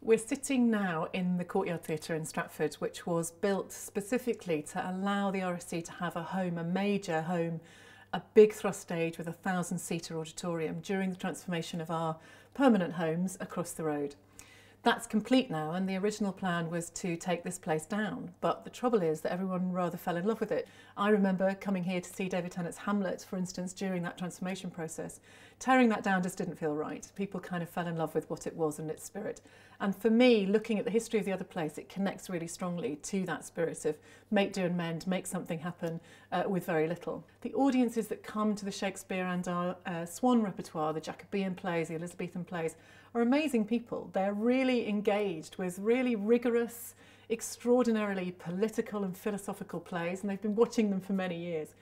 We're sitting now in the Courtyard Theatre in Stratford, which was built specifically to allow the RSC to have a home, a major home, a big thrust stage with a 1,000-seater auditorium during the transformation of our permanent homes across the road. That's complete now, and the original plan was to take this place down. But the trouble is that everyone rather fell in love with it. I remember coming here to see David Tennant's Hamlet, for instance, during that transformation process. Tearing that down just didn't feel right. People kind of fell in love with what it was and its spirit. And for me, looking at the history of the other place, it connects really strongly to that spirit of make, do and mend, make something happen with very little. The audiences that come to the Shakespeare and our Swan repertoire, the Jacobean plays, the Elizabethan plays, are amazing people. They're really engaged with really rigorous, extraordinarily political and philosophical plays, and they've been watching them for many years.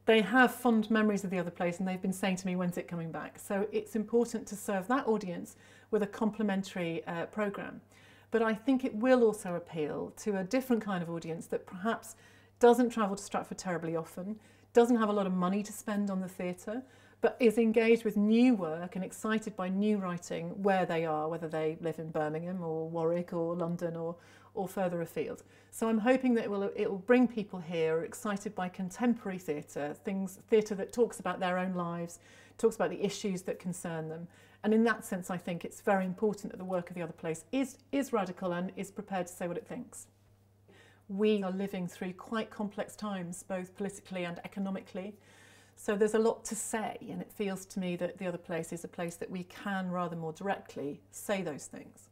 They have fond memories of the other place, and they've been saying to me, when's it coming back? So it's important to serve that audience with a complementary programme. But I think it will also appeal to a different kind of audience that perhaps doesn't travel to Stratford terribly often, doesn't have a lot of money to spend on the theatre, but is engaged with new work and excited by new writing where they are, whether they live in Birmingham or Warwick or London or further afield. So I'm hoping that it will bring people here excited by contemporary theatre, theatre that talks about their own lives, talks about the issues that concern them. And in that sense, I think it's very important that the work of the other place is radical and is prepared to say what it thinks. We are living through quite complex times, both politically and economically. So there's a lot to say, and it feels to me that the other place is a place that we can rather more directly say those things.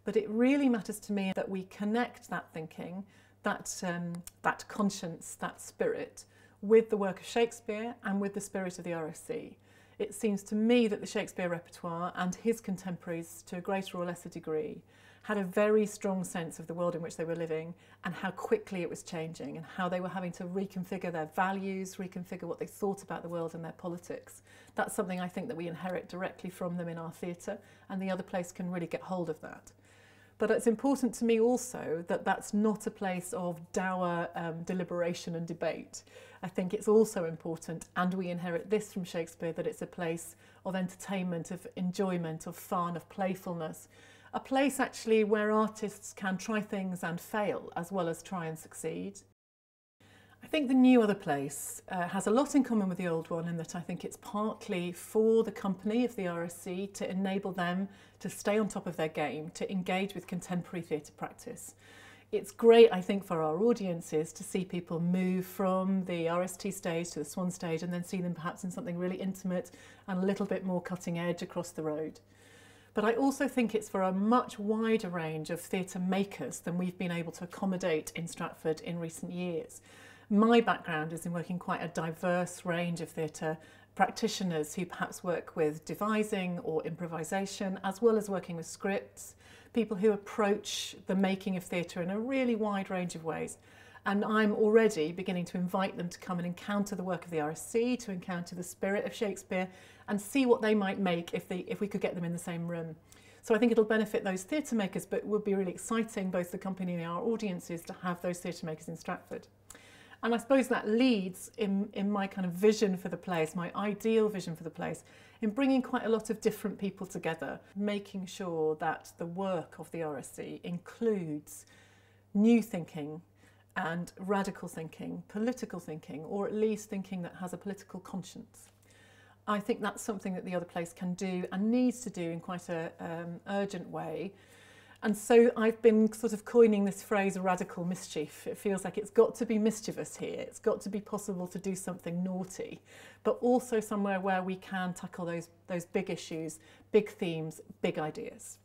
But it really matters to me that we connect that thinking, that conscience, that spirit, with the work of Shakespeare and with the spirit of the RSC. It seems to me that the Shakespeare repertoire and his contemporaries, to a greater or lesser degree, had a very strong sense of the world in which they were living and how quickly it was changing and how they were having to reconfigure their values, reconfigure what they thought about the world and their politics. That's something I think that we inherit directly from them in our theatre, and the other place can really get hold of that. But it's important to me also that that's not a place of dour deliberation and debate. I think it's also important, and we inherit this from Shakespeare, that it's a place of entertainment, of enjoyment, of fun, of playfulness. A place actually where artists can try things and fail as well as try and succeed. I think the new other place has a lot in common with the old one in that I think it's partly for the company of the RSC to enable them to stay on top of their game, to engage with contemporary theatre practice. It's great, I think, for our audiences to see people move from the RST stage to the Swan stage and then see them perhaps in something really intimate and a little bit more cutting edge across the road. But I also think it's for a much wider range of theatre makers than we've been able to accommodate in Stratford in recent years. My background is in working quite a diverse range of theatre practitioners who perhaps work with devising or improvisation, as well as working with scripts, people who approach the making of theatre in a really wide range of ways. And I'm already beginning to invite them to come and encounter the work of the RSC, to encounter the spirit of Shakespeare, and see what they might make if we could get them in the same room. So I think it'll benefit those theatre makers, but it would be really exciting, both the company and our audiences, to have those theatre makers in Stratford. And I suppose that leads in my kind of vision for the place, my ideal vision for the place, in bringing quite a lot of different people together, making sure that the work of the RSC includes new thinking and radical thinking, political thinking, or at least thinking that has a political conscience. I think that's something that the other place can do and needs to do in quite an urgent way. And so I've been sort of coining this phrase radical mischief. It feels like it's got to be mischievous here. It's got to be possible to do something naughty, but also somewhere where we can tackle those big issues, big themes, big ideas.